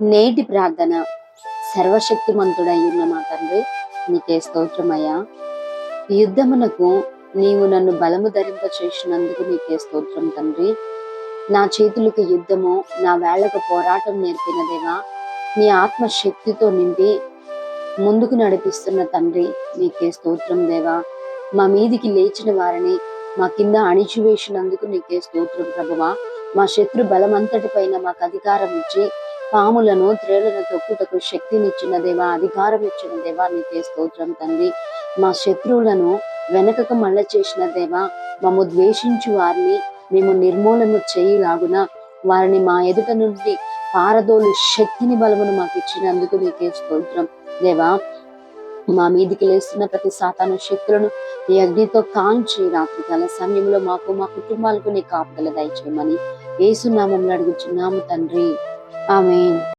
నేటి ప్రార్థన. సర్వశక్తిమంతుడయ్యున్న మా తండ్రి, నీకే స్తోత్రమయ్యా. యుద్ధమునకు నీవు నన్ను బలము ధరింప చేసినందుకు నీకే స్తోత్రం తండ్రి. నా చేతులకు యుద్ధము, నా వేళ్లకు పోరాటం నేర్పిన దేవా, నీ ఆత్మశక్తితో నింపి ముందుకు నడిపిస్తున్న తండ్రి, నీకే స్తోత్రం దేవా. మా మీదికి లేచిన వారిని మా కింద అణిచివేసినందుకు నీకే స్తోత్రం ప్రభువా. మా శత్రు బలమంతటి పైన మాకు అధికారం ఇచ్చి పాములను త్రేళ్లను తొక్కుటకు శక్తినిచ్చిన దేవా, అధికారం ఇచ్చిన దేవా, నీకే స్తోత్రం తండ్రి. మా శత్రువులను వెనకకు మళ్ళ చేసిన దేవా, మమ్ము ద్వేషించు వారిని మేము నిర్మూలన చేయలాగున వారిని మా ఎదుట నుండి పారదోలు శక్తిని బలమును మాకు ఇచ్చినందుకు నీకే స్తోత్రం దేవా. మా మీదికి లేస్తున్న ప్రతి సాతాను శక్తులను నీ అగ్నితో కాల్చి రాత్రికాల సమయంలో మాకు మా కుటుంబాలకు నీ కాపుదల దయచేయమని యేసు నామములో అడుగుచున్నాము తండ్రి. ఆమేన్.